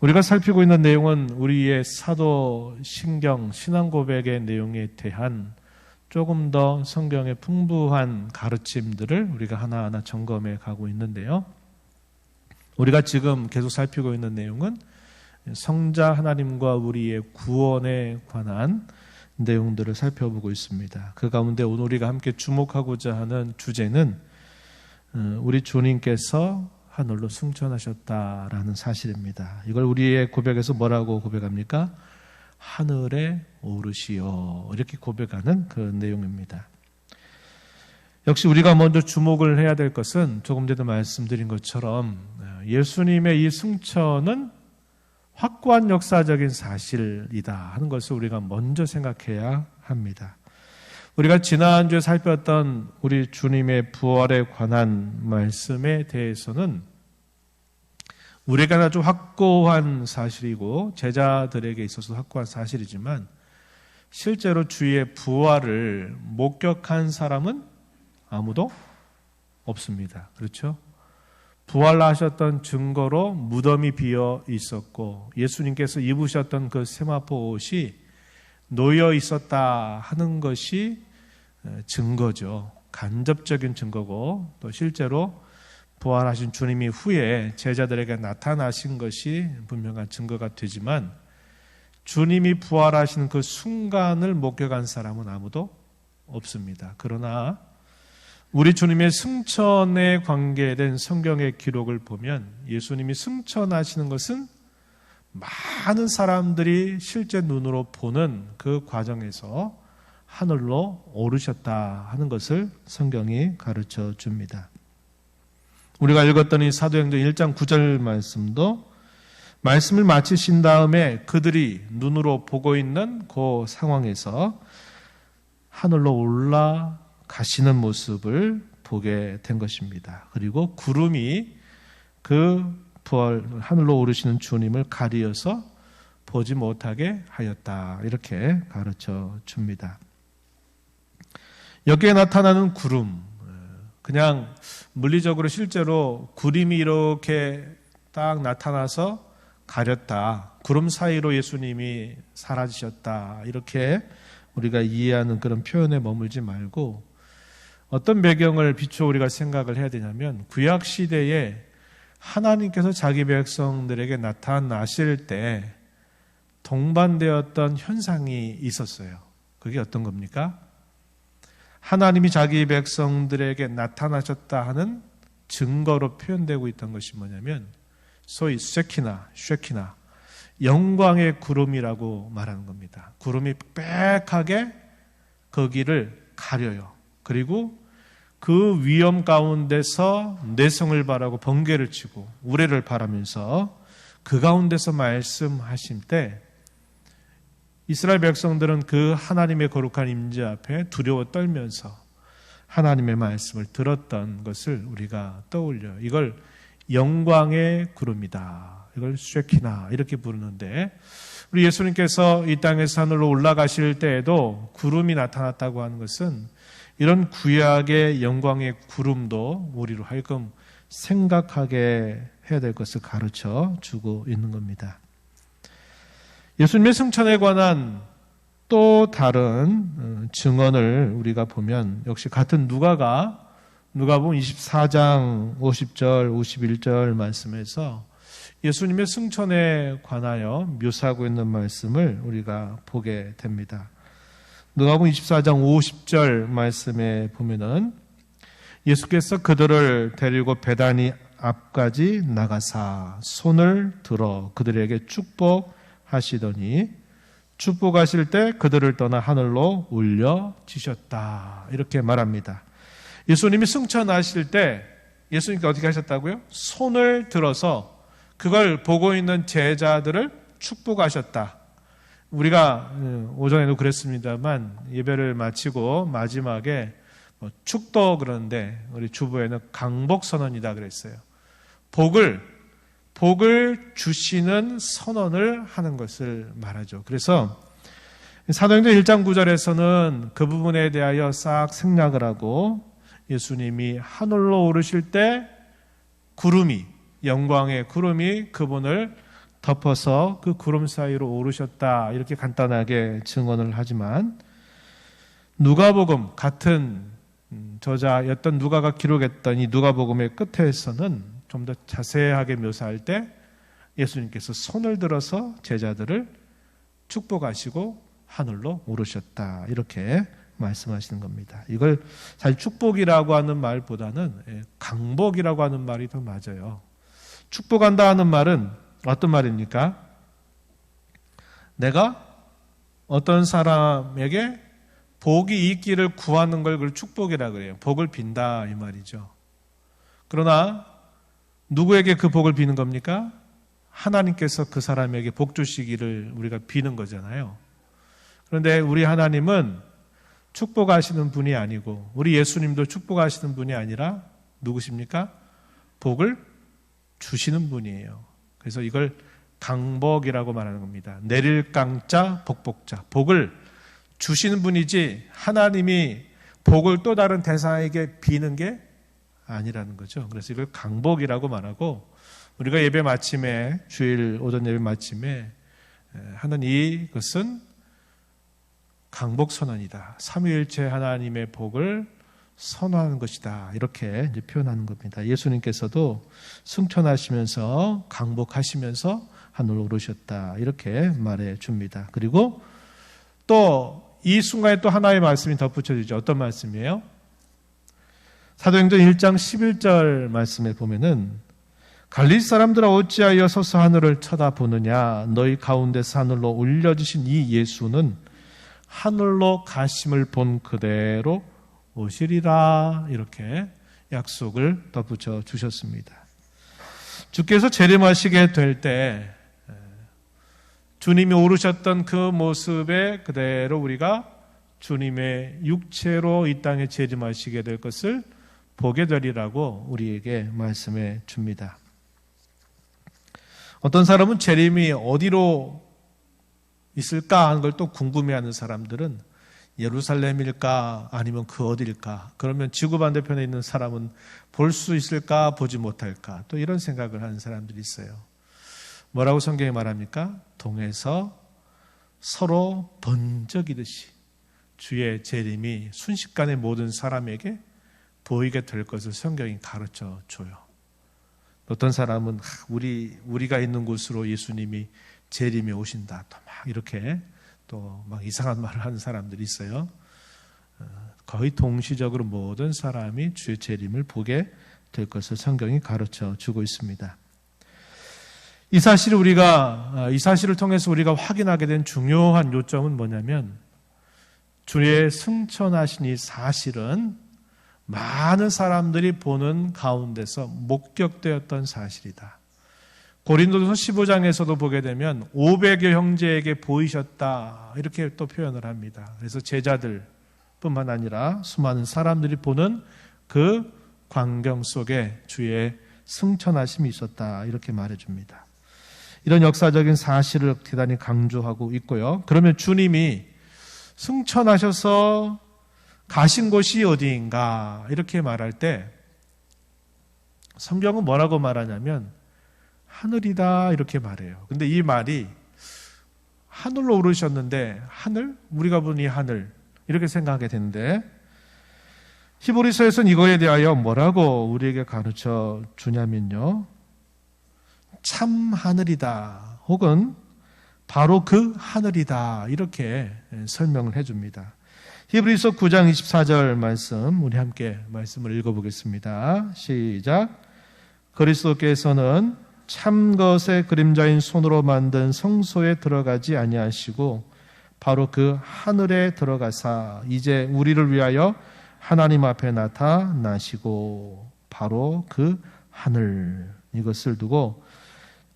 우리가 살피고 있는 내용은 우리의 사도 신경, 신앙 고백의 내용에 대한 조금 더 성경의 풍부한 가르침들을 우리가 하나하나 점검해 가고 있는데요. 우리가 지금 계속 살피고 있는 내용은 성자 하나님과 우리의 구원에 관한 내용들을 살펴보고 있습니다. 그 가운데 오늘 우리가 함께 주목하고자 하는 주제는 우리 주님께서 하늘로 승천하셨다라는 사실입니다. 이걸 우리의 고백에서 뭐라고 고백합니까? 하늘에 오르시오, 이렇게 고백하는 그 내용입니다. 역시 우리가 먼저 주목을 해야 될 것은 조금 전에 말씀드린 것처럼 예수님의 이 승천은 확고한 역사적인 사실이다 하는 것을 우리가 먼저 생각해야 합니다. 우리가 지난주에 살폈던 우리 주님의 부활에 관한 말씀에 대해서는 우리가 아주 확고한 사실이고 제자들에게 있어서 확고한 사실이지만 실제로 주의 부활을 목격한 사람은 아무도 없습니다. 그렇죠? 부활하셨던 증거로 무덤이 비어 있었고 예수님께서 입으셨던 그 세마포 옷이 놓여 있었다 하는 것이 증거죠. 간접적인 증거고 또 실제로 부활하신 주님이 후에 제자들에게 나타나신 것이 분명한 증거가 되지만 주님이 부활하신 그 순간을 목격한 사람은 아무도 없습니다. 그러나 우리 주님의 승천에 관계된 성경의 기록을 보면 예수님이 승천하시는 것은 많은 사람들이 실제 눈으로 보는 그 과정에서 하늘로 오르셨다 하는 것을 성경이 가르쳐 줍니다. 우리가 읽었던 이 사도행전 1장 9절 말씀도 말씀을 마치신 다음에 그들이 눈으로 보고 있는 그 상황에서 하늘로 올라가시는 모습을 보게 된 것입니다. 그리고 구름이 그 하늘로 오르시는 주님을 가리어서 보지 못하게 하였다, 이렇게 가르쳐 줍니다. 여기에 나타나는 구름, 그냥 물리적으로 실제로 구름이 이렇게 딱 나타나서 가렸다, 구름 사이로 예수님이 사라지셨다, 이렇게 우리가 이해하는 그런 표현에 머물지 말고 어떤 배경을 비추어 우리가 생각을 해야 되냐면 구약 시대에 하나님께서 자기 백성들에게 나타나실 때 동반되었던 현상이 있었어요. 그게 어떤 겁니까? 하나님이 자기 백성들에게 나타나셨다 하는 증거로 표현되고 있던 것이 뭐냐면 소위 쉐키나, 영광의 구름이라고 말하는 겁니다. 구름이 빽하게 거기를 가려요. 그리고 그 위험 가운데서 내성을 바라고 번개를 치고 우레를 바라면서 그 가운데서 말씀하실 때 이스라엘 백성들은 그 하나님의 거룩한 임재 앞에 두려워 떨면서 하나님의 말씀을 들었던 것을 우리가 떠올려요. 이걸 영광의 구름이다, 이걸 쉐키나 이렇게 부르는데 우리 예수님께서 이 땅에서 하늘로 올라가실 때에도 구름이 나타났다고 하는 것은 이런 구약의 영광의 구름도 우리로 하여금 생각하게 해야 될 것을 가르쳐 주고 있는 겁니다. 예수님의 승천에 관한 또 다른 증언을 우리가 보면 역시 같은 누가복음 24장 50절 51절 말씀에서 예수님의 승천에 관하여 묘사하고 있는 말씀을 우리가 보게 됩니다. 누가복음 24장 50절 말씀에 보면은 예수께서 그들을 데리고 베다니 앞까지 나가사 손을 들어 그들에게 축복하시더니 축복하실 때 그들을 떠나 하늘로 올려지셨다, 이렇게 말합니다. 예수님이 승천하실 때 예수님께 어떻게 하셨다고요? 손을 들어서 그걸 보고 있는 제자들을 축복하셨다. 우리가 오전에도 그랬습니다만 예배를 마치고 마지막에 축도 그러는데 우리 주보에는 강복선언이다 그랬어요. 복을 주시는 선언을 하는 것을 말하죠. 그래서 사도행전 1장 9절에서는 그 부분에 대하여 싹 생략을 하고 예수님이 하늘로 오르실 때 구름이, 영광의 구름이 그분을 덮어서 그 구름 사이로 오르셨다 이렇게 간단하게 증언을 하지만 누가복음 같은 저자였던 누가가 기록했던 이 누가복음의 끝에서는 좀 더 자세하게 묘사할 때 예수님께서 손을 들어서 제자들을 축복하시고 하늘로 오르셨다 이렇게 말씀하시는 겁니다. 이걸 사실 축복이라고 하는 말보다는 강복이라고 하는 말이 더 맞아요. 축복한다 하는 말은 어떤 말입니까? 내가 어떤 사람에게 복이 있기를 구하는 걸 그걸 축복이라 그래요. 복을 빈다 이 말이죠. 그러나 누구에게 그 복을 비는 겁니까? 하나님께서 그 사람에게 복 주시기를 우리가 비는 거잖아요. 그런데 우리 하나님은 축복하시는 분이 아니고 우리 예수님도 축복하시는 분이 아니라 누구십니까? 복을 주시는 분이에요. 그래서 이걸 강복이라고 말하는 겁니다. 내릴 강자 복복자. 복을 주시는 분이지 하나님이 복을 또 다른 대상에게 비는 게 아니라는 거죠. 그래서 이걸 강복이라고 말하고 우리가 예배 마침에 주일 오전 예배 마침에 하는 이것은 강복 선언이다. 삼위일체 하나님의 복을 선언하는 것이다. 이렇게 이제 표현하는 겁니다. 예수님께서도 승천하시면서 강복하시면서 하늘로 오르셨다. 이렇게 말해 줍니다. 그리고 또 이 순간에 또 하나의 말씀이 덧붙여지죠. 어떤 말씀이에요? 사도행전 1장 11절 말씀에 보면은 갈릴리 사람들아 어찌하여 서서 하늘을 쳐다보느냐 너희 가운데서 하늘로 올려주신 이 예수는 하늘로 가심을 본 그대로 오시리라 이렇게 약속을 덧붙여 주셨습니다. 주께서 재림하시게 될 때 주님이 오르셨던 그 모습에 그대로 우리가 주님의 육체로 이 땅에 재림하시게 될 것을 보게 되리라고 우리에게 말씀해 줍니다. 어떤 사람은 재림이 어디로 있을까 하는 걸 또 궁금해하는 사람들은 예루살렘일까 아니면 그 어디일까? 그러면 지구 반대편에 있는 사람은 볼 수 있을까 보지 못할까? 또 이런 생각을 하는 사람들이 있어요. 뭐라고 성경이 말합니까? 동에서 서로 번쩍이듯이 주의 재림이 순식간에 모든 사람에게 보이게 될 것을 성경이 가르쳐 줘요. 어떤 사람은 우리가 있는 곳으로 예수님이 재림이 오신다. 또 막 이렇게 또 막 이상한 말을 하는 사람들이 있어요. 거의 동시적으로 모든 사람이 주의 재림을 보게 될 것을 성경이 가르쳐 주고 있습니다. 이 사실을 통해서 우리가 확인하게 된 중요한 요점은 뭐냐면 주의 승천하신 이 사실은 많은 사람들이 보는 가운데서 목격되었던 사실이다. 고린도전서 15장에서도 보게 되면 500여 형제에게 보이셨다 이렇게 또 표현을 합니다. 그래서 제자들뿐만 아니라 수많은 사람들이 보는 그 광경 속에 주의 승천하심이 있었다 이렇게 말해줍니다. 이런 역사적인 사실을 대단히 강조하고 있고요. 그러면 주님이 승천하셔서 가신 곳이 어디인가 이렇게 말할 때 성경은 뭐라고 말하냐면 하늘이다 이렇게 말해요. 근데 이 말이 하늘로 오르셨는데 하늘? 우리가 본 이 하늘 이렇게 생각하게 되는데 히브리서에서는 이거에 대하여 뭐라고 우리에게 가르쳐 주냐면요. 참 하늘이다 혹은 바로 그 하늘이다 이렇게 설명을 해줍니다. 히브리서 9장 24절 말씀 우리 함께 말씀을 읽어보겠습니다. 시작. 그리스도께서는 참 것의 그림자인 손으로 만든 성소에 들어가지 아니하시고 바로 그 하늘에 들어가사 이제 우리를 위하여 하나님 앞에 나타나시고 바로 그 하늘 이것을 두고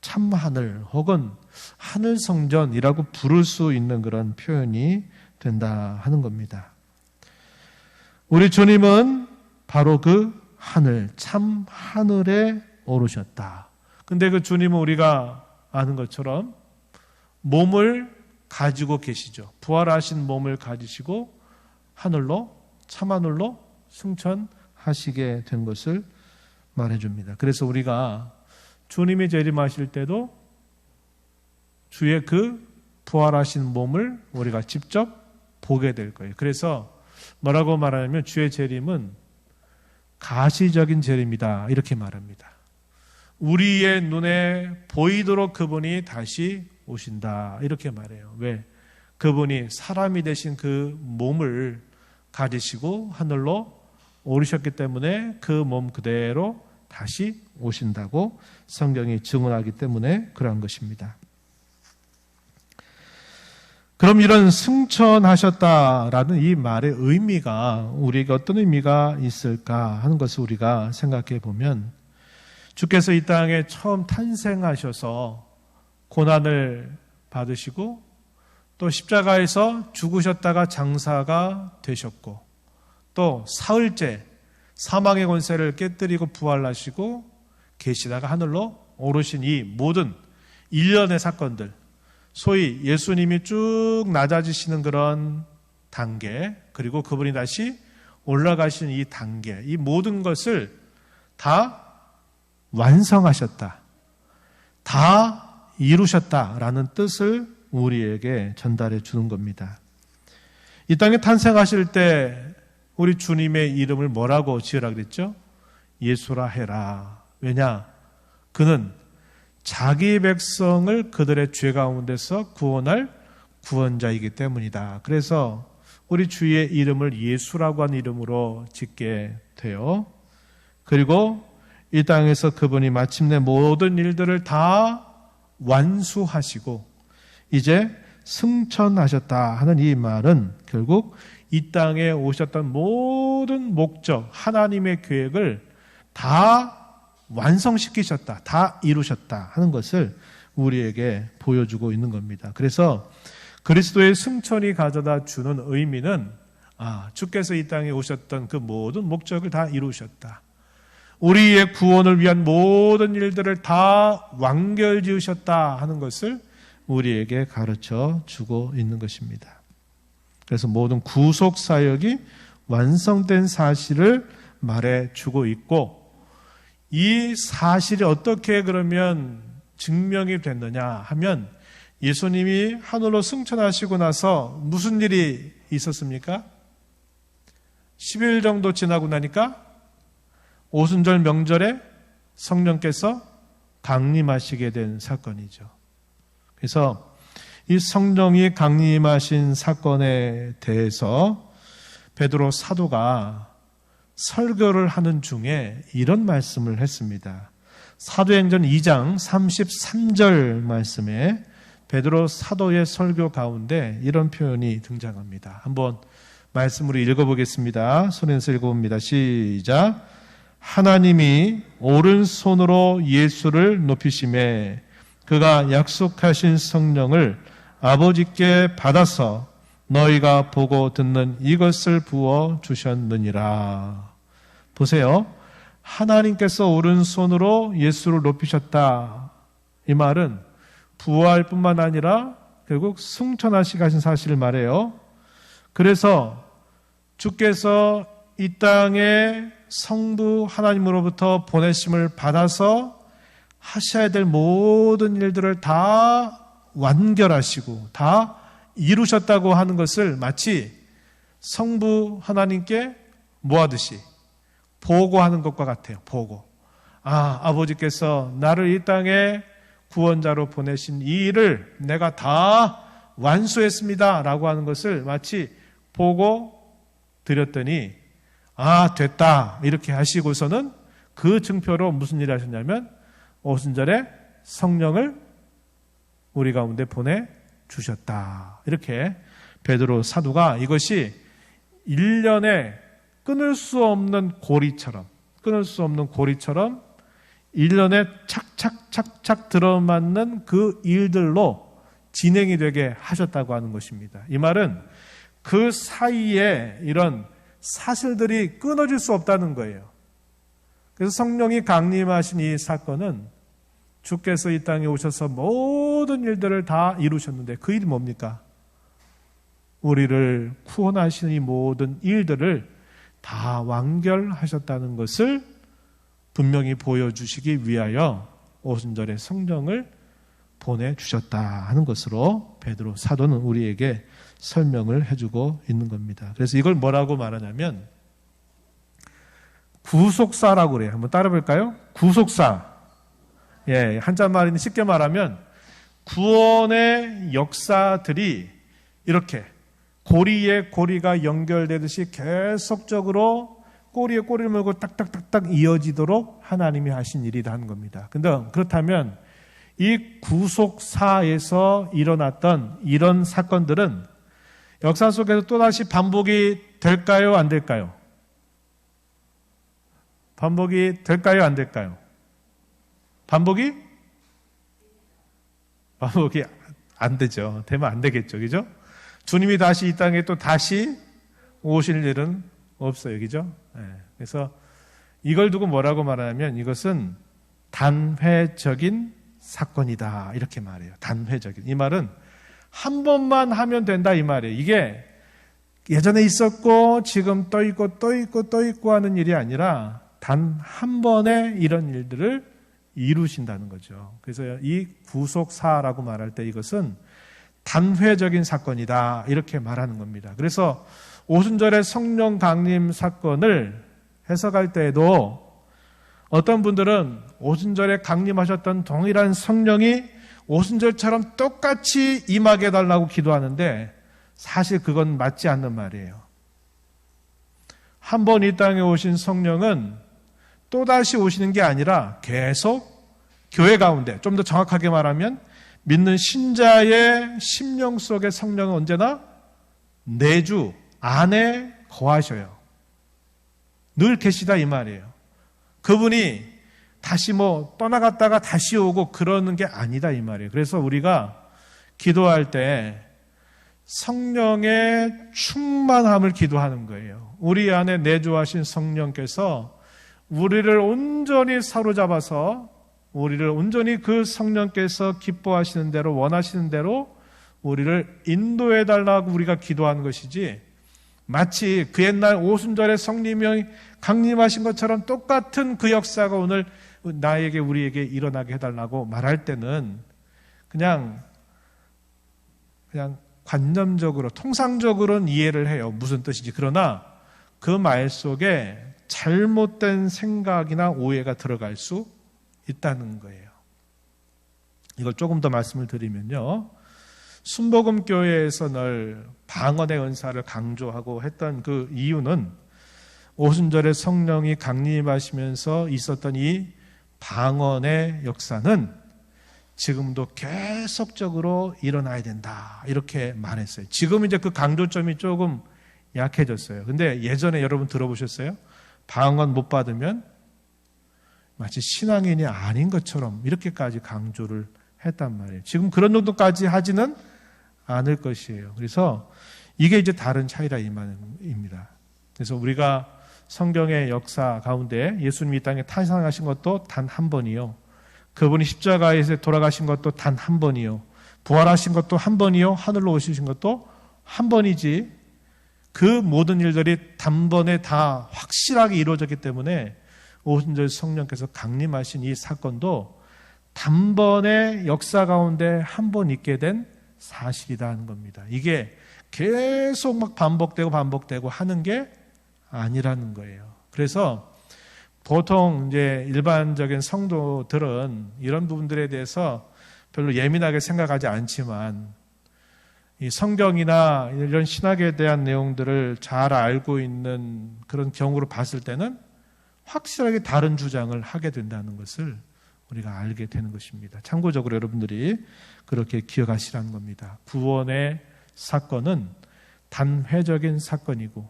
참 하늘 혹은 하늘 성전이라고 부를 수 있는 그런 표현이 된다 하는 겁니다. 우리 주님은 바로 그 하늘, 참 하늘에 오르셨다. 근데 그 주님은 우리가 아는 것처럼 몸을 가지고 계시죠. 부활하신 몸을 가지시고 하늘로, 참 하늘로 승천하시게 된 것을 말해줍니다. 그래서 우리가 주님이 재림하실 때도 주의 그 부활하신 몸을 우리가 직접 보게 될 거예요. 그래서 뭐라고 말하냐면 주의 재림은 가시적인 재림이다 이렇게 말합니다. 우리의 눈에 보이도록 그분이 다시 오신다 이렇게 말해요. 왜? 그분이 사람이 되신 그 몸을 가지시고 하늘로 오르셨기 때문에 그 몸 그대로 다시 오신다고 성경이 증언하기 때문에 그러한 것입니다. 그럼 이런 승천하셨다라는 이 말의 의미가 우리에게 어떤 의미가 있을까 하는 것을 우리가 생각해 보면 주께서 이 땅에 처음 탄생하셔서 고난을 받으시고 또 십자가에서 죽으셨다가 장사가 되셨고 또 사흘째 사망의 권세를 깨뜨리고 부활하시고 계시다가 하늘로 오르신 이 모든 일련의 사건들, 소위 예수님이 쭉 낮아지시는 그런 단계, 그리고 그분이 다시 올라가시는 이 단계, 이 모든 것을 다 완성하셨다, 다 이루셨다라는 뜻을 우리에게 전달해 주는 겁니다. 이 땅에 탄생하실 때 우리 주님의 이름을 뭐라고 지으라 그랬죠? 예수라 해라. 왜냐? 그는 자기 백성을 그들의 죄 가운데서 구원할 구원자이기 때문이다. 그래서 우리 주의 이름을 예수라고 하는 이름으로 짓게 돼요. 그리고 이 땅에서 그분이 마침내 모든 일들을 다 완수하시고 이제 승천하셨다 하는 이 말은 결국 이 땅에 오셨던 모든 목적, 하나님의 계획을 다 완성시키셨다, 다 이루셨다 하는 것을 우리에게 보여주고 있는 겁니다. 그래서 그리스도의 승천이 가져다 주는 의미는 주께서 이 땅에 오셨던 그 모든 목적을 다 이루셨다. 우리의 구원을 위한 모든 일들을 다 완결지으셨다 하는 것을 우리에게 가르쳐 주고 있는 것입니다. 그래서 모든 구속 사역이 완성된 사실을 말해 주고 있고 이 사실이 어떻게 그러면 증명이 됐느냐 하면 예수님이 하늘로 승천하시고 나서 무슨 일이 있었습니까? 10일 정도 지나고 나니까 오순절 명절에 성령께서 강림하시게 된 사건이죠. 그래서 이 성령이 강림하신 사건에 대해서 베드로 사도가 설교를 하는 중에 이런 말씀을 했습니다. 사도행전 2장 33절 말씀에 베드로 사도의 설교 가운데 이런 표현이 등장합니다. 한번 말씀으로 읽어보겠습니다. 손에서 읽어봅니다. 시작. 하나님이 오른손으로 예수를 높이심에 그가 약속하신 성령을 아버지께 받아서 너희가 보고 듣는 이것을 부어 주셨느니라. 보세요. 하나님께서 오른손으로 예수를 높이셨다. 이 말은 부활뿐만 아니라 결국 승천하시게 하신 사실을 말해요. 그래서 주께서 이 땅에 성부 하나님으로부터 보내심을 받아서 하셔야 될 모든 일들을 다 완결하시고 다 이루셨다고 하는 것을 마치 성부 하나님께 뭐 하듯이 보고하는 것과 같아요. 보고. 아버지께서 나를 이 땅에 구원자로 보내신 이 일을 내가 다 완수했습니다 라고 하는 것을 마치 보고 드렸더니 됐다 이렇게 하시고서는 그 증표로 무슨 일을 하셨냐면 오순절에 성령을 우리 가운데 보내주셨다. 이렇게 베드로 사도가 이것이 1년에 끊을 수 없는 고리처럼 1년에 착착착착 들어맞는 그 일들로 진행이 되게 하셨다고 하는 것입니다. 이 말은 그 사이에 이런 사실들이 끊어질 수 없다는 거예요. 그래서 성령이 강림하신 이 사건은 주께서 이 땅에 오셔서 모든 일들을 다 이루셨는데 그 일이 뭡니까? 우리를 구원하시는 이 모든 일들을 다 완결하셨다는 것을 분명히 보여주시기 위하여 오순절에 성령을 보내주셨다 하는 것으로 베드로 사도는 우리에게 설명을 해주고 있는 겁니다. 그래서 이걸 뭐라고 말하냐면 구속사라고 그래요. 한번 따라 볼까요? 구속사. 예, 한자말인데 쉽게 말하면 구원의 역사들이 이렇게 고리에 고리가 연결되듯이 계속적으로 꼬리에 꼬리를 물고 딱딱딱딱 이어지도록 하나님이 하신 일이다 하는 겁니다. 근데 그렇다면 이 구속사에서 일어났던 이런 사건들은 역사 속에서 또다시 반복이 될까요? 안 될까요? 반복이 될까요? 안 될까요? 반복이 안 되죠. 되면 안 되겠죠. 그죠? 주님이 다시 이 땅에 또 다시 오실 일은 없어요. 그죠? 네. 그래서 이걸 두고 뭐라고 말하냐면 이것은 단회적인 사건이다. 이렇게 말해요. 단회적인. 이 말은 한 번만 하면 된다. 이 말이에요. 이게 예전에 있었고 지금 또 있고 또 있고 또 있고 하는 일이 아니라 단 한 번에 이런 일들을 이루신다는 거죠. 그래서 이 구속사라고 말할 때 이것은 단회적인 사건이다. 이렇게 말하는 겁니다. 그래서 오순절의 성령 강림 사건을 해석할 때에도 어떤 분들은 오순절에 강림하셨던 동일한 성령이 오순절처럼 똑같이 임하게 해달라고 기도하는데 사실 그건 맞지 않는 말이에요. 한 번 이 땅에 오신 성령은 또다시 오시는 게 아니라 계속 교회 가운데, 좀 더 정확하게 말하면 믿는 신자의 심령 속의 성령은 언제나 내주 안에 거하셔요. 늘 계시다 이 말이에요. 그분이 다시 떠나갔다가 다시 오고 그러는 게 아니다 이 말이에요. 그래서 우리가 기도할 때 성령의 충만함을 기도하는 거예요. 우리 안에 내주하신 성령께서 우리를 온전히 사로잡아서 우리를 온전히 그 성령께서 기뻐하시는 대로 원하시는 대로 우리를 인도해 달라고 우리가 기도하는 것이지 마치 그 옛날 오순절에 성령이 강림하신 것처럼 똑같은 그 역사가 오늘 나에게 우리에게 일어나게 해달라고 말할 때는 그냥 관념적으로 통상적으로는 이해를 해요. 무슨 뜻인지. 그러나 그 말 속에 잘못된 생각이나 오해가 들어갈 수 있다는 거예요. 이걸 조금 더 말씀을 드리면요. 순복음 교회에서 늘 방언의 은사를 강조하고 했던 그 이유는 오순절에 성령이 강림하시면서 있었던 이 방언의 역사는 지금도 계속적으로 일어나야 된다. 이렇게 말했어요. 지금 이제 그 강조점이 조금 약해졌어요. 근데 예전에 여러분 들어보셨어요? 방언 못 받으면 마치 신앙인이 아닌 것처럼 이렇게까지 강조를 했단 말이에요. 지금 그런 정도까지 하지는 않을 것이에요. 그래서 이게 이제 다른 차이라 이 말입니다. 그래서 우리가 성경의 역사 가운데 예수님이 이 땅에 탄생하신 것도 단 한 번이요. 그분이 십자가에서 돌아가신 것도 단 한 번이요. 부활하신 것도 한 번이요. 하늘로 오시신 것도 한 번이지. 그 모든 일들이 단번에 다 확실하게 이루어졌기 때문에 오순절 성령께서 강림하신 이 사건도 단번에 역사 가운데 한 번 있게 된 사실이다 하는 겁니다. 이게 계속 막 반복되고 하는 게 아니라는 거예요. 그래서 보통 이제 일반적인 성도들은 이런 부분들에 대해서 별로 예민하게 생각하지 않지만 이 성경이나 이런 신학에 대한 내용들을 잘 알고 있는 그런 경우로 봤을 때는 확실하게 다른 주장을 하게 된다는 것을 우리가 알게 되는 것입니다. 참고적으로 여러분들이 그렇게 기억하시라는 겁니다. 구원의 사건은 단회적인 사건이고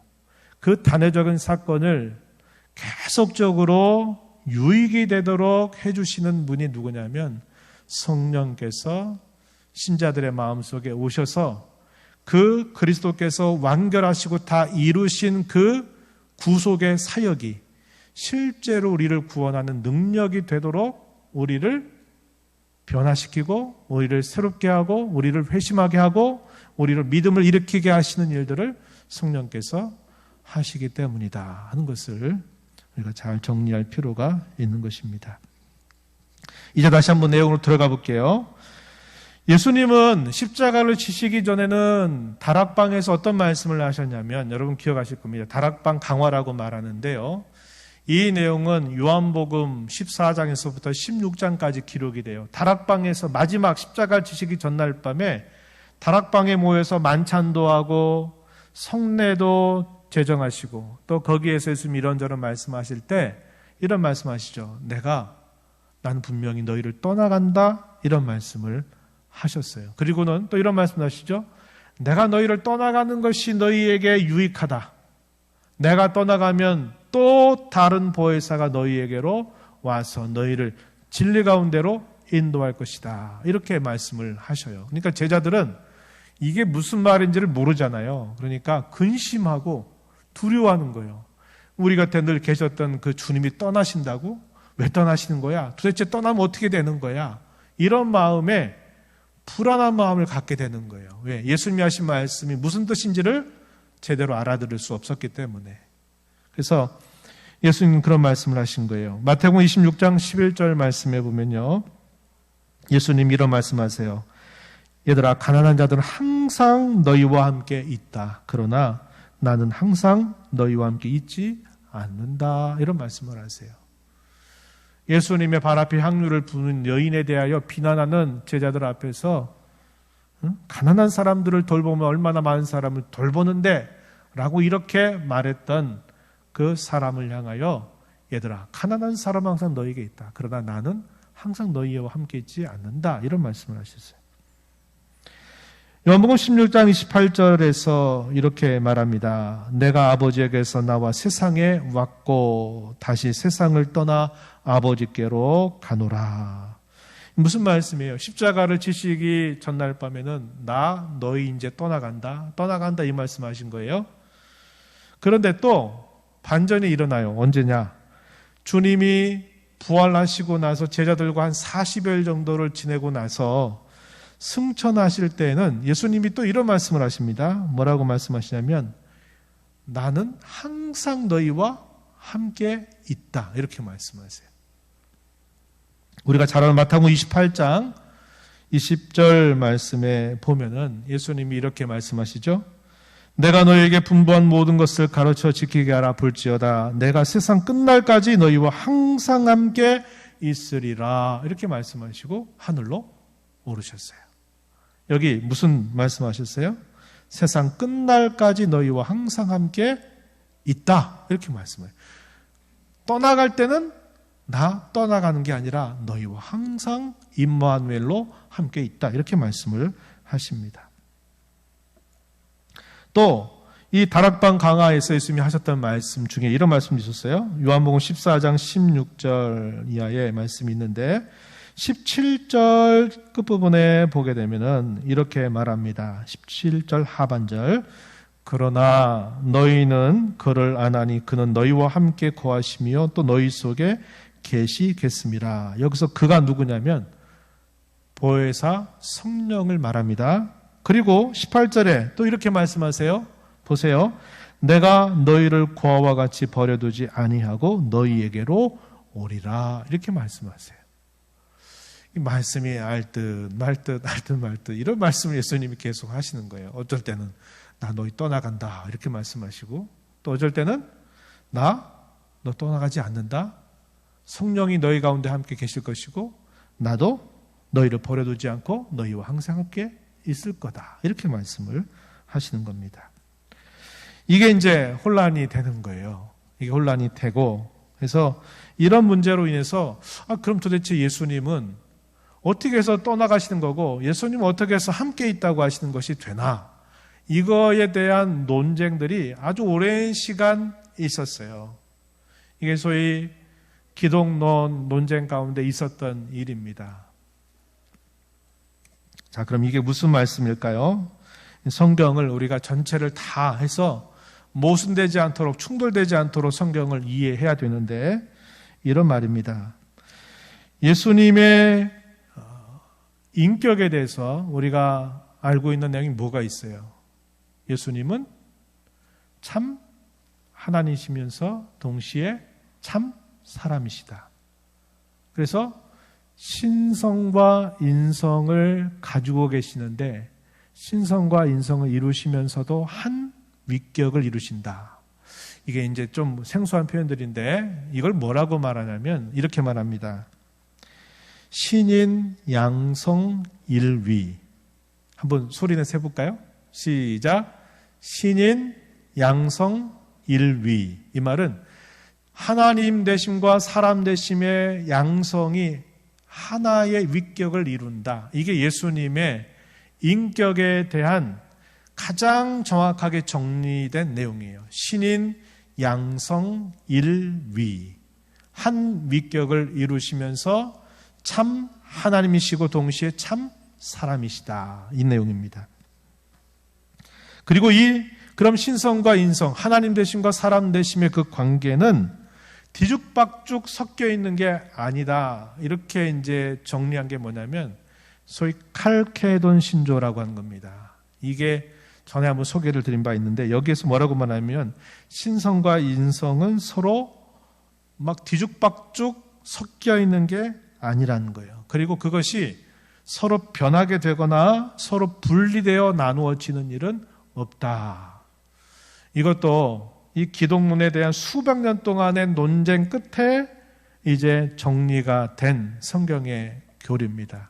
그 단회적인 사건을 계속적으로 유익이 되도록 해주시는 분이 누구냐면 성령께서 신자들의 마음속에 오셔서 그 그리스도께서 완결하시고 다 이루신 그 구속의 사역이 실제로 우리를 구원하는 능력이 되도록 우리를 변화시키고 우리를 새롭게 하고 우리를 회심하게 하고 우리를 믿음을 일으키게 하시는 일들을 성령께서 하시기 때문이다 하는 것을 우리가 잘 정리할 필요가 있는 것입니다. 이제 다시 한번 내용으로 들어가 볼게요. 예수님은 십자가를 지시기 전에는 다락방에서 어떤 말씀을 하셨냐면, 여러분 기억하실 겁니다. 다락방 강화라고 말하는데요. 이 내용은 요한복음 14장에서부터 16장까지 기록이 돼요. 다락방에서 마지막 십자가 지시기 전날 밤에 다락방에 모여서 만찬도 하고 성례도 제정하시고, 또 거기에서 예수님 이런저런 말씀하실 때 이런 말씀하시죠. 나는 분명히 너희를 떠나간다, 이런 말씀을 하셨어요. 그리고는 또 이런 말씀하시죠. 내가 너희를 떠나가는 것이 너희에게 유익하다. 내가 떠나가면 또 다른 보혜사가 너희에게로 와서 너희를 진리 가운데로 인도할 것이다. 이렇게 말씀을 하셔요. 그러니까 제자들은 이게 무슨 말인지를 모르잖아요. 그러니까 근심하고 두려워하는 거예요. 우리 곁에 늘 계셨던 그 주님이 떠나신다고? 왜 떠나시는 거야? 도대체 떠나면 어떻게 되는 거야? 이런 마음에 불안한 마음을 갖게 되는 거예요. 왜? 예수님이 하신 말씀이 무슨 뜻인지를 제대로 알아들을 수 없었기 때문에. 그래서 예수님은 그런 말씀을 하신 거예요. 마태복음 26장 11절 말씀에 보면요. 예수님이 이런 말씀하세요. 얘들아, 가난한 자들은 항상 너희와 함께 있다. 그러나 나는 항상 너희와 함께 있지 않는다. 이런 말씀을 하세요. 예수님의 발 앞에 향유를 부는 여인에 대하여 비난하는 제자들 앞에서 가난한 사람들을 돌보면 얼마나 많은 사람을 돌보는데 라고 이렇게 말했던 그 사람을 향하여 얘들아, 가난한 사람은 항상 너희에게 있다. 그러나 나는 항상 너희와 함께 있지 않는다. 이런 말씀을 하셨어요. 요한복음 16장 28절에서 이렇게 말합니다. 내가 아버지에게서 나와 세상에 왔고 다시 세상을 떠나 아버지께로 가노라. 무슨 말씀이에요? 십자가를 지시기 전날 밤에는 너희 이제 떠나간다 이 말씀하신 거예요. 그런데 또 반전이 일어나요. 언제냐? 주님이 부활하시고 나서 제자들과 한 40일 정도를 지내고 나서 승천하실 때에는 예수님이 또 이런 말씀을 하십니다. 뭐라고 말씀하시냐면 나는 항상 너희와 함께 있다. 이렇게 말씀하세요. 우리가 잘 아는 마태복음 28장 20절 말씀에 보면은 예수님이 이렇게 말씀하시죠. 내가 너희에게 분부한 모든 것을 가르쳐 지키게 하라. 볼지어다 내가 세상 끝날까지 너희와 항상 함께 있으리라. 이렇게 말씀하시고 하늘로 오르셨어요. 여기 무슨 말씀하셨어요? 세상 끝날까지 너희와 항상 함께 있다. 이렇게 말씀해요. 떠나갈 때는 나 떠나가는 게 아니라 너희와 항상 임마누엘로 함께 있다. 이렇게 말씀을 하십니다. 또 이 다락방 강화에서 예수님이 하셨던 말씀 중에 이런 말씀이 있었어요. 요한복음 14장 16절 이하의 말씀이 있는데 17절 끝부분에 보게 되면은 이렇게 말합니다. 17절 하반절. 그러나 너희는 그를 아나니 그는 너희와 함께 거하시며 또 너희 속에 계시겠습니다. 여기서 그가 누구냐면 보혜사 성령을 말합니다. 그리고 18절에 또 이렇게 말씀하세요. 보세요. 내가 너희를 고아와 같이 버려두지 아니하고 너희에게로 오리라. 이렇게 말씀하세요. 이 말씀이 알듯 말듯 이런 말씀을 예수님이 계속 하시는 거예요. 어쩔 때는 나 너희 떠나간다 이렇게 말씀하시고 또 어쩔 때는 너 떠나가지 않는다. 성령이 너희 가운데 함께 계실 것이고 나도 너희를 버려두지 않고 너희와 항상 함께 있을 거다. 이렇게 말씀을 하시는 겁니다. 이게 이제 혼란이 되는 거예요. 이게 혼란이 되고 그래서 이런 문제로 인해서 그럼 도대체 예수님은 어떻게 해서 떠나가시는 거고 예수님은 어떻게 해서 함께 있다고 하시는 것이 되나? 이거에 대한 논쟁들이 아주 오랜 시간 있었어요. 이게 소위 기독론 논쟁 가운데 있었던 일입니다. 자, 그럼 이게 무슨 말씀일까요? 성경을 우리가 전체를 다 해서 모순되지 않도록 충돌되지 않도록 성경을 이해해야 되는데 이런 말입니다. 예수님의 인격에 대해서 우리가 알고 있는 내용이 뭐가 있어요? 예수님은 참 하나님이시면서 동시에 참 사람이시다. 그래서 신성과 인성을 가지고 계시는데 신성과 인성을 이루시면서도 한 위격을 이루신다. 이게 이제 좀 생소한 표현들인데 이걸 뭐라고 말하냐면 이렇게 말합니다. 신인, 양성, 일위. 한번 소리내 세볼까요? 시작. 신인, 양성, 일위. 이 말은 하나님 되심과 사람 되심의 양성이 하나의 위격을 이룬다. 이게 예수님의 인격에 대한 가장 정확하게 정리된 내용이에요. 신인, 양성, 일위. 한 위격을 이루시면서 참 하나님이시고 동시에 참 사람이시다. 이 내용입니다. 그리고 그럼 신성과 인성, 하나님 되심과 사람 되심의 그 관계는 뒤죽박죽 섞여 있는 게 아니다. 이렇게 이제 정리한 게 뭐냐면 소위 칼케돈 신조라고 하는 겁니다. 이게 전에 한번 소개를 드린 바 있는데 여기에서 뭐라고 말하면 신성과 인성은 서로 막 뒤죽박죽 섞여 있는 게 아니라는 거예요. 그리고 그것이 서로 변하게 되거나 서로 분리되어 나누어지는 일은 없다. 이것도 이 기독론에 대한 수백 년 동안의 논쟁 끝에 이제 정리가 된 성경의 교리입니다.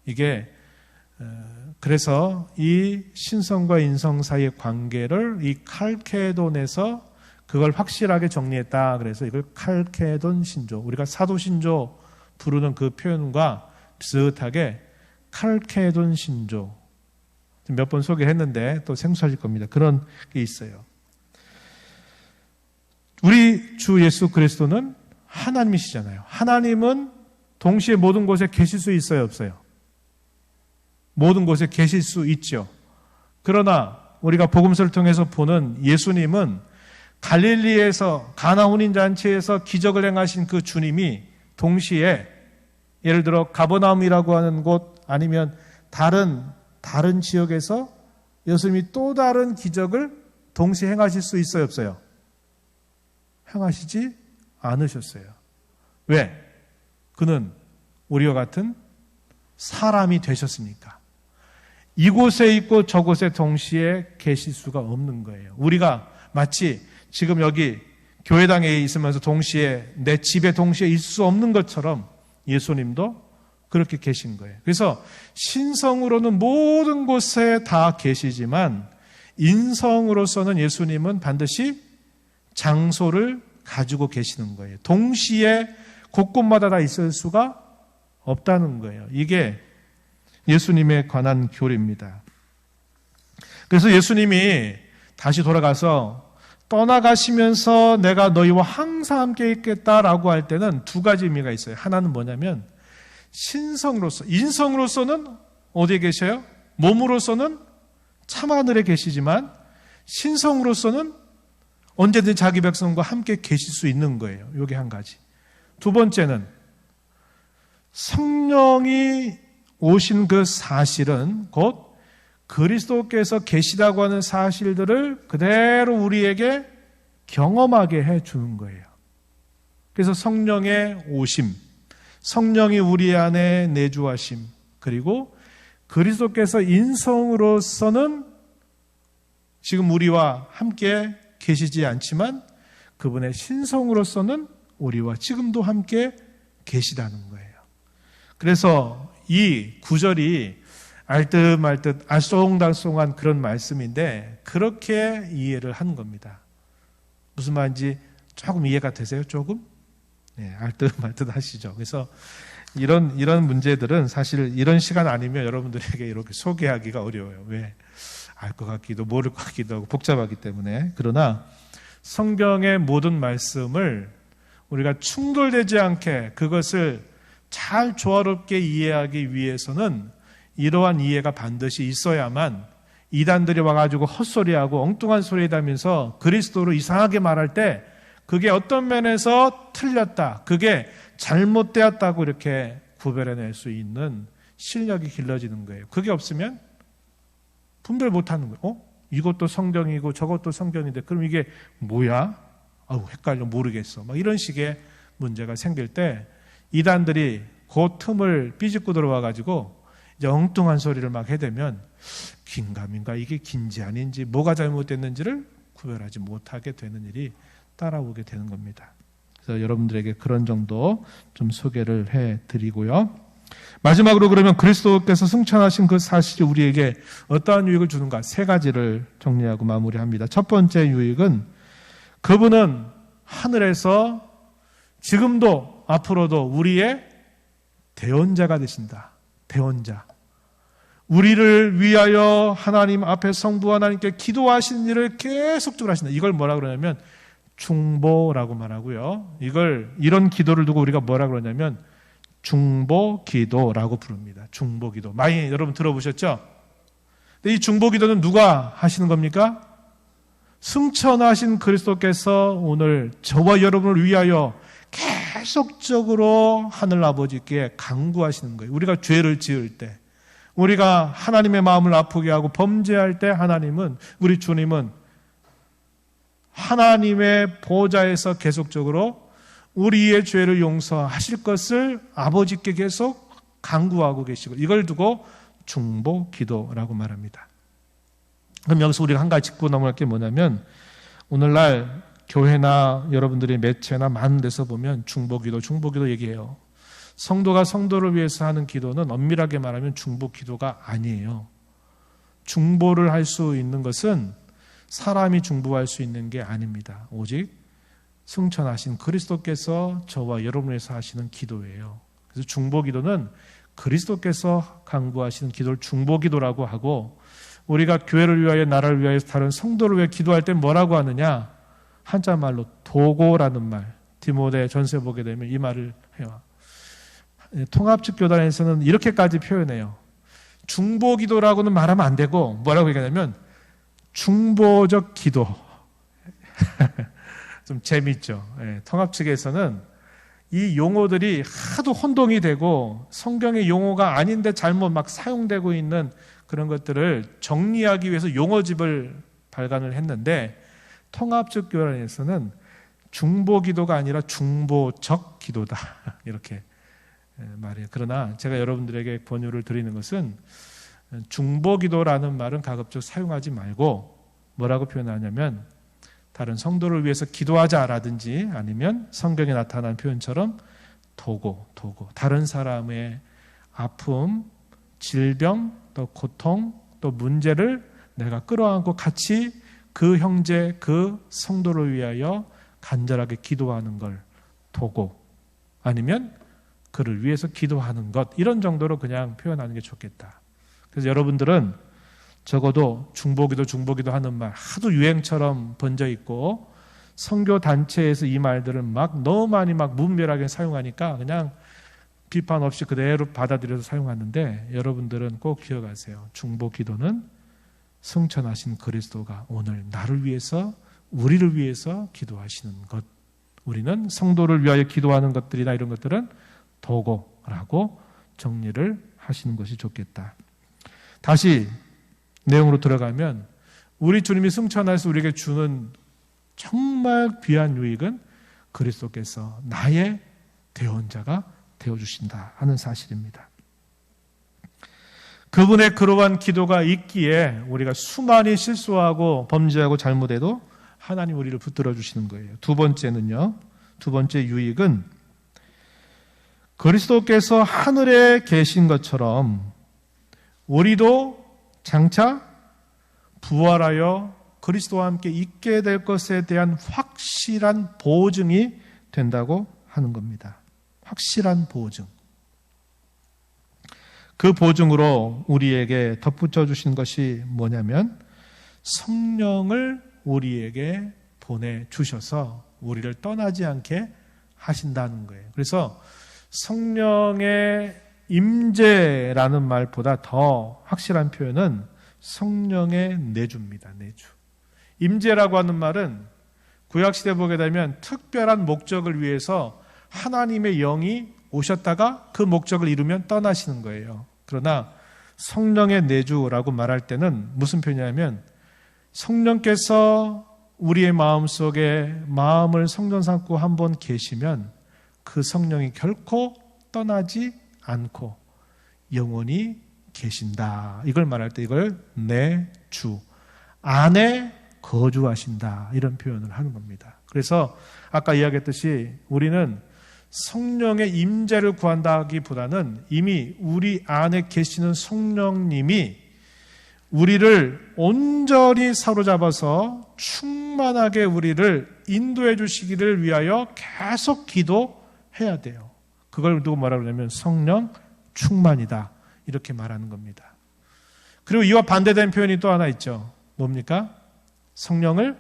이게 그래서 이 신성과 인성 사이의 관계를 이 칼케돈에서 그걸 확실하게 정리했다. 그래서 이걸 칼케돈 신조, 우리가 사도 신조 부르는 그 표현과 비슷하게 칼케돈 신조, 몇 번 소개했는데 또 생소하실 겁니다. 그런 게 있어요. 우리 주 예수 그리스도는 하나님이시잖아요. 하나님은 동시에 모든 곳에 계실 수 있어요, 없어요? 모든 곳에 계실 수 있죠. 그러나 우리가 복음서를 통해서 보는 예수님은 갈릴리에서 가나 혼인잔치에서 기적을 행하신 그 주님이 동시에 예를 들어 가버나움이라고 하는 곳 아니면 다른 지역에서 예수님이 또 다른 기적을 동시에 행하실 수 있어요, 없어요? 행하시지 않으셨어요. 왜? 그는 우리와 같은 사람이 되셨으니까. 이곳에 있고 저곳에 동시에 계실 수가 없는 거예요. 우리가 마치 지금 여기 교회당에 있으면서 동시에 내 집에 동시에 있을 수 없는 것처럼 예수님도 그렇게 계신 거예요. 그래서 신성으로는 모든 곳에 다 계시지만 인성으로서는 예수님은 반드시 장소를 가지고 계시는 거예요. 동시에 곳곳마다 다 있을 수가 없다는 거예요. 이게 예수님에 관한 교리입니다. 그래서 예수님이 다시 돌아가서 떠나가시면서 내가 너희와 항상 함께 있겠다라고 할 때는 두 가지 의미가 있어요. 하나는 뭐냐면 신성으로서, 인성으로서는 어디에 계셔요? 몸으로서는 참하늘에 계시지만 신성으로서는 언제든 자기 백성과 함께 계실 수 있는 거예요. 이게 한 가지. 두 번째는 성령이 오신 그 사실은 곧 그리스도께서 계시다고 하는 사실들을 그대로 우리에게 경험하게 해주는 거예요. 그래서 성령의 오심, 성령이 우리 안에 내주하심, 그리고 그리스도께서 인성으로서는 지금 우리와 함께 계시지 않지만 그분의 신성으로서는 우리와 지금도 함께 계시다는 거예요. 그래서 이 구절이 알듯말듯 알쏭달쏭한 그런 말씀인데 그렇게 이해를 하는 겁니다. 무슨 말인지 조금 이해가 되세요? 조금? 네, 알듯말듯 하시죠. 그래서 이런 문제들은 사실 이런 시간 아니면 여러분들에게 이렇게 소개하기가 어려워요. 왜? 알 것 같기도 모를 것 같기도 하고 복잡하기 때문에. 그러나 성경의 모든 말씀을 우리가 충돌되지 않게 그것을 잘 조화롭게 이해하기 위해서는 이러한 이해가 반드시 있어야만 이단들이 와가지고 헛소리하고 엉뚱한 소리다면서 그리스도로 이상하게 말할 때 그게 어떤 면에서 틀렸다, 그게 잘못되었다고 이렇게 구별해낼 수 있는 실력이 길러지는 거예요. 그게 없으면 분별 못하는 거예요. 이것도 성경이고 저것도 성경인데 그럼 이게 뭐야? 아우 헷갈려 모르겠어. 막 이런 식의 문제가 생길 때 이단들이 그 틈을 삐집고 들어와가지고 이제 엉뚱한 소리를 막 해대면 긴가민가 이게 긴지 아닌지 뭐가 잘못됐는지를 구별하지 못하게 되는 일이 따라오게 되는 겁니다. 그래서 여러분들에게 그런 정도 좀 소개를 해드리고요. 마지막으로 그러면 그리스도께서 승천하신 그 사실이 우리에게 어떠한 유익을 주는가? 세 가지를 정리하고 마무리합니다. 첫 번째 유익은 그분은 하늘에서 지금도 앞으로도 우리의 대언자가 되신다. 대언자. 우리를 위하여 하나님 앞에 성부 하나님께 기도하시는 일을 계속적으로 하신다. 이걸 뭐라 그러냐면 중보라고 말하고요. 이런 기도를 두고 우리가 뭐라 그러냐면 중보기도라고 부릅니다. 중보기도. 많이 여러분 들어보셨죠? 근데 이 중보기도는 누가 하시는 겁니까? 승천하신 그리스도께서 오늘 저와 여러분을 위하여 계속적으로 하늘 아버지께 간구하시는 거예요. 우리가 죄를 지을 때, 우리가 하나님의 마음을 아프게 하고 범죄할 때 우리 주님은 하나님의 보좌에서 계속적으로 우리의 죄를 용서하실 것을 아버지께 계속 간구하고 계시고, 이걸 두고 중보기도라고 말합니다. 그럼 여기서 우리가 한 가지 짚고 넘어갈 게 뭐냐면, 오늘날 교회나 여러분들이 매체나 많은 데서 보면 중보기도 얘기해요. 성도가 성도를 위해서 하는 기도는 엄밀하게 말하면 중보기도가 아니에요. 중보를 할 수 있는 것은 사람이 중보할 수 있는 게 아닙니다. 오직 승천하신 그리스도께서 저와 여러분을 위해서 하시는 기도예요. 그래서 중보기도는 그리스도께서 간구하시는 기도를 중보기도라고 하고, 우리가 교회를 위하여 나라를 위하여 다른 성도를 위해 기도할 때 뭐라고 하느냐? 한자말로 도고라는 말, 디모데 전서 보게 되면 이 말을 해요. 통합측 교단에서는 이렇게까지 표현해요. 중보기도라고는 말하면 안 되고 뭐라고 얘기하냐면 중보적 기도. 좀 재밌죠. 통합 측에서는 이 용어들이 하도 혼동이 되고 성경의 용어가 아닌데 잘못 막 사용되고 있는 그런 것들을 정리하기 위해서 용어집을 발간을 했는데, 통합적 교단에서는 중보기도가 아니라 중보적 기도다 이렇게 말해요. 그러나 제가 여러분들에게 권유를 드리는 것은 중보기도라는 말은 가급적 사용하지 말고 뭐라고 표현하냐면 다른 성도를 위해서 기도하자라든지, 아니면 성경에 나타난 표현처럼 도고, 다른 사람의 아픔, 질병, 또 고통, 또 문제를 내가 끌어안고 같이 그 형제, 그 성도를 위하여 간절하게 기도하는 걸 도고, 아니면 그를 위해서 기도하는 것, 이런 정도로 그냥 표현하는 게 좋겠다. 그래서 여러분들은 적어도 중보기도 하는 말 하도 유행처럼 번져 있고, 선교 단체에서 이 말들을 너무 많이 무분별하게 사용하니까 그냥 비판 없이 그대로 받아들여서 사용하는데, 여러분들은 꼭 기억하세요. 중보기도는 승천하신 그리스도가 오늘 나를 위해서, 우리를 위해서 기도하시는 것. 우리는 성도를 위하여 기도하는 것들이나 이런 것들은 도고라고 정리를 하시는 것이 좋겠다. 다시 내용으로 들어가면, 우리 주님이 승천해서 우리에게 주는 정말 귀한 유익은 그리스도께서 나의 대언자가 되어주신다 하는 사실입니다. 그분의 그러한 기도가 있기에 우리가 수많이 실수하고 범죄하고 잘못해도 하나님 우리를 붙들어 주시는 거예요. 두 번째 유익은 그리스도께서 하늘에 계신 것처럼 우리도 장차 부활하여 그리스도와 함께 있게 될 것에 대한 확실한 보증이 된다고 하는 겁니다. 확실한 보증. 그 보증으로 우리에게 덧붙여 주신 것이 뭐냐면 성령을 우리에게 보내주셔서 우리를 떠나지 않게 하신다는 거예요. 그래서 성령의 임재라는 말보다 더 확실한 표현은 성령의 내주입니다. 내주. 임재라고 하는 말은 구약시대 보게 되면 특별한 목적을 위해서 하나님의 영이 오셨다가 그 목적을 이루면 떠나시는 거예요. 그러나 성령의 내주라고 말할 때는 무슨 표현이냐면 성령께서 우리의 마음속에 마음을 성전 삼고 한번 계시면 그 성령이 결코 떠나지 않고 영원히 계신다. 이걸 말할 때 이걸 내 주 안에 거주하신다. 이런 표현을 하는 겁니다. 그래서 아까 이야기했듯이 우리는 성령의 임재를 구한다기보다는 이미 우리 안에 계시는 성령님이 우리를 온전히 사로잡아서 충만하게 우리를 인도해 주시기를 위하여 계속 기도해야 돼요. 그걸 누구 뭐라 그러냐면 성령 충만이다. 이렇게 말하는 겁니다. 그리고 이와 반대된 표현이 또 하나 있죠. 뭡니까? 성령을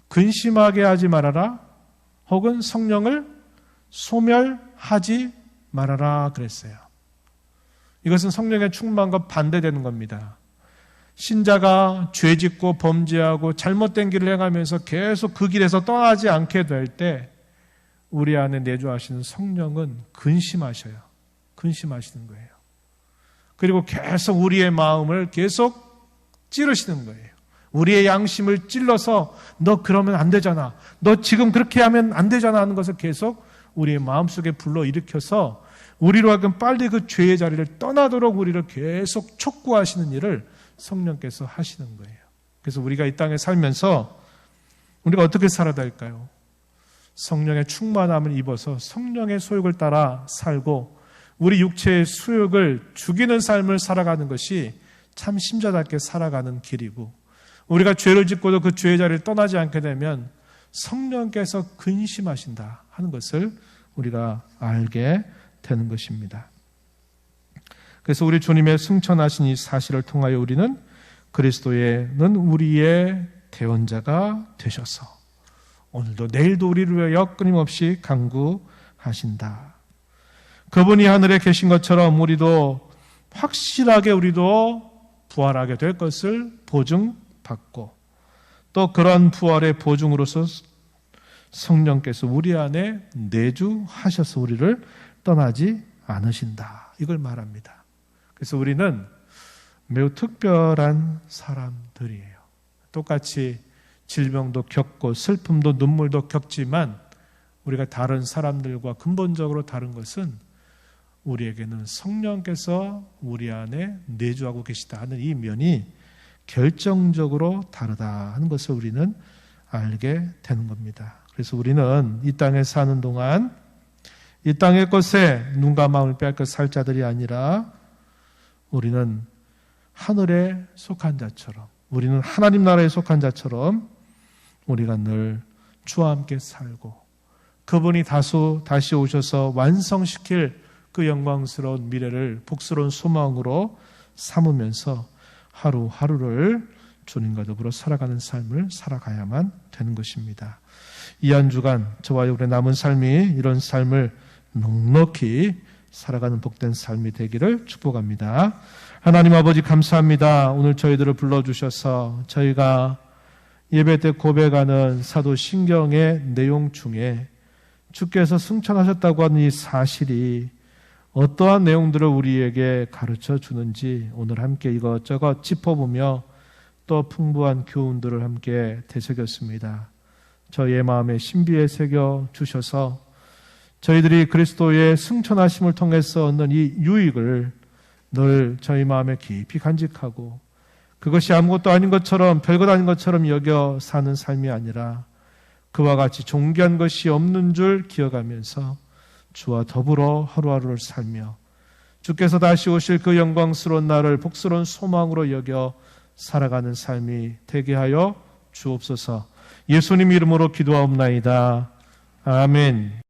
근심하게 하지 말아라. 혹은 성령을 소멸하지 말아라 그랬어요. 이것은 성령의 충만과 반대되는 겁니다. 신자가 죄짓고 범죄하고 잘못된 길을 행하면서 계속 그 길에서 떠나지 않게 될 때 우리 안에 내주하시는 성령은 근심하셔요. 근심하시는 거예요. 그리고 계속 우리의 마음을 계속 찌르시는 거예요. 우리의 양심을 찔러서 너 그러면 안 되잖아. 너 지금 그렇게 하면 안 되잖아 하는 것을 계속 우리의 마음속에 불러일으켜서 우리로 하여금 빨리 그 죄의 자리를 떠나도록 우리를 계속 촉구하시는 일을 성령께서 하시는 거예요. 그래서 우리가 이 땅에 살면서 우리가 어떻게 살아야 될까요? 성령의 충만함을 입어서 성령의 소욕을 따라 살고 우리 육체의 수욕을 죽이는 삶을 살아가는 것이 참 심자답게 살아가는 길이고 우리가 죄를 짓고도 그 죄의 자리를 떠나지 않게 되면 성령께서 근심하신다 하는 것을 우리가 알게 되는 것입니다. 그래서 우리 주님의 승천하신 이 사실을 통하여 우리는 그리스도에는 우리의 대원자가 되셔서 오늘도 내일도 우리를 위하여 끊임없이 간구하신다. 그분이 하늘에 계신 것처럼 우리도 확실하게 우리도 부활하게 될 것을 보증받고 또 그런 부활의 보증으로서 성령께서 우리 안에 내주하셔서 우리를 떠나지 않으신다. 이걸 말합니다. 그래서 우리는 매우 특별한 사람들이에요. 똑같이 질병도 겪고 슬픔도 눈물도 겪지만 우리가 다른 사람들과 근본적으로 다른 것은 우리에게는 성령께서 우리 안에 내주하고 계시다 하는 이 면이 결정적으로 다르다 하는 것을 우리는 알게 되는 겁니다. 그래서 우리는 이 땅에 사는 동안 이 땅의 것에 눈과 마음을 빼앗겨 살 자들이 아니라 우리는 하늘에 속한 자처럼 우리는 하나님 나라에 속한 자처럼 우리가 늘 주와 함께 살고 그분이 다시 오셔서 완성시킬 그 영광스러운 미래를 복스러운 소망으로 삼으면서 하루하루를 주님과 더불어 살아가는 삶을 살아가야만 되는 것입니다. 이 한 주간 저와 여러분의 남은 삶이 이런 삶을 넉넉히 살아가는 복된 삶이 되기를 축복합니다. 하나님 아버지 감사합니다. 오늘 저희들을 불러주셔서 저희가 예배 때 고백하는 사도신경의 내용 중에 주께서 승천하셨다고 하는 이 사실이 어떠한 내용들을 우리에게 가르쳐 주는지 오늘 함께 이것저것 짚어보며 또 풍부한 교훈들을 함께 되새겼습니다. 저희의 마음에 신비에 새겨 주셔서 저희들이 그리스도의 승천하심을 통해서 얻는 이 유익을 늘 저희 마음에 깊이 간직하고 그것이 아무것도 아닌 것처럼 별것 아닌 것처럼 여겨 사는 삶이 아니라 그와 같이 존귀한 것이 없는 줄 기억하면서 주와 더불어 하루하루를 살며 주께서 다시 오실 그 영광스러운 날을 복스러운 소망으로 여겨 살아가는 삶이 되게 하여 주옵소서. 예수님 이름으로 기도하옵나이다. 아멘.